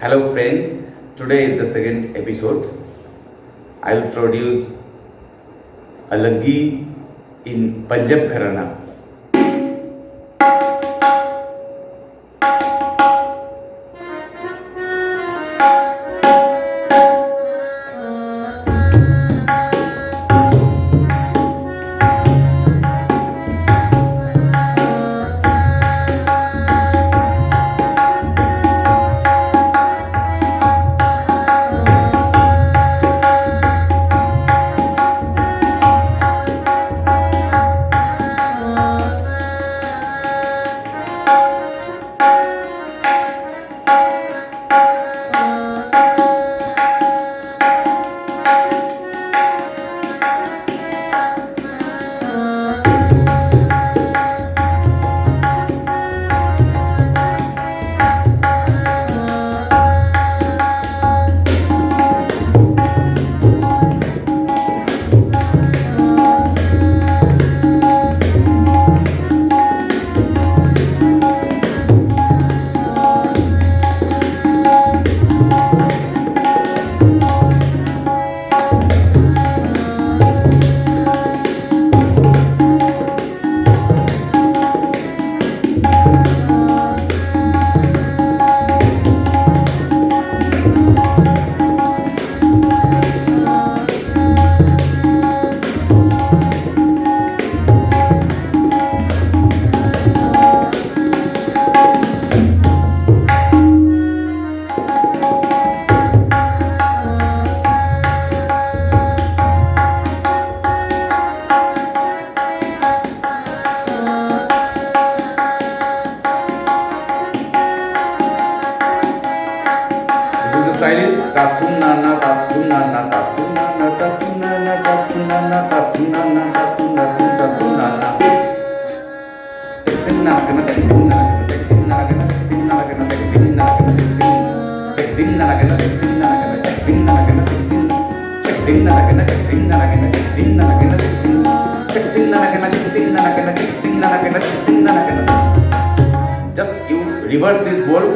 Hello friends, today is the second episode. I will produce a laggi in Panjab Gharana. The style is tatu nana tatu nana tatu nana tatu nana tatu nana tatu nana tatu tatu tatu nana. Just you reverse this ball.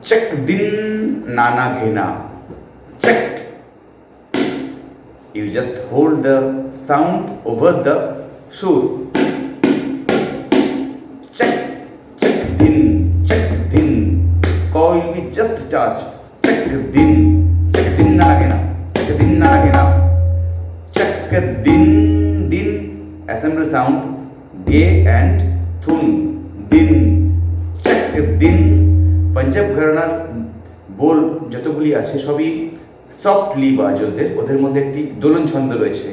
Check din nana ghena. Check. You just hold the sound over the sur. Check. Check din. Coil we just touch. Check din nana ghena. Check din nana ghena. Check din. Assemble sound. Ge and thun. Din. Check din. Punjab ঘরানার বোল যতগুলি আছে সবই softly বাজনদের, ওদের মধ্যে একটি দোলন ছন্দ রয়েছে।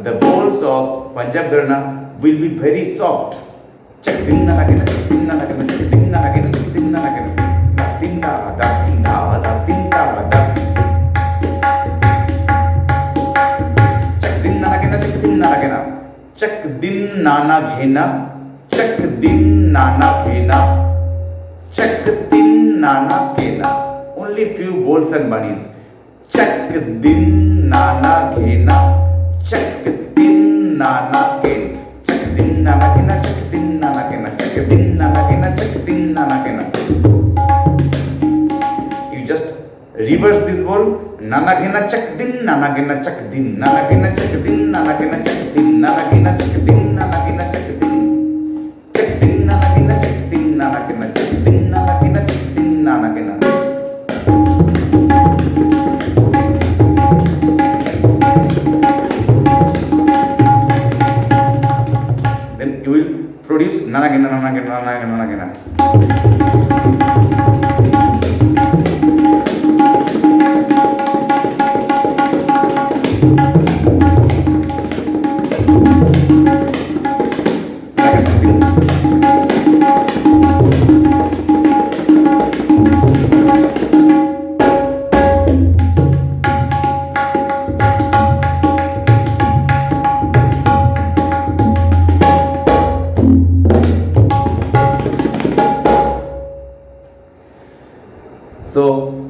দ্য বোলস অফ পাঞ্জাব ঘরানা will be very soft. Check দিন না লাগে না, চেক দিন না লাগে না, চেক দিন না লাগে না, চেক দিন না লাগে না, দা তিন দা দা তিন দা দা তিন দা দা। চেক দিন না লাগে না, চেক দিন না লাগে না, চেক দিন নানা ঘেনা, চেক দিন নানা ঘেনা, check din nana kena. Only few bowls and bunnies. Check din nana kena. Check din nana kena. Check din nana kena. Check din nana kena. Check din nana kena. Check din nana kena. You just reverse this ball. Nana kena check din. Nana kena check din. Nana kena check din. Nana kena check din. Nana kena check din. Nana kena check din. Check din nana kena check din. Nana kena check din. Nana kena check din. Nana kena.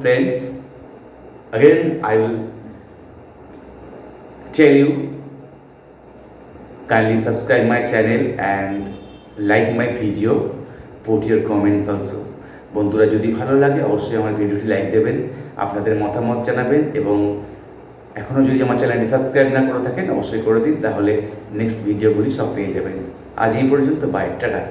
friends, again I will tell you, kindly subscribe my channel and like my video, put your comments also. বন্ধুরা যদি ভালো লাগে অবশ্যই আমার ভিডিওটি like দেবেন, আপনাদের মতামত জানাবেন এবং এখনও যদি আমার চ্যানেলটি সাবস্ক্রাইব না করে থাকেন অবশ্যই করে দিন, তাহলে নেক্সট ভিডিওগুলি সব পেয়ে যাবেন। আজ এই পর্যন্ত, বাই, টাটা।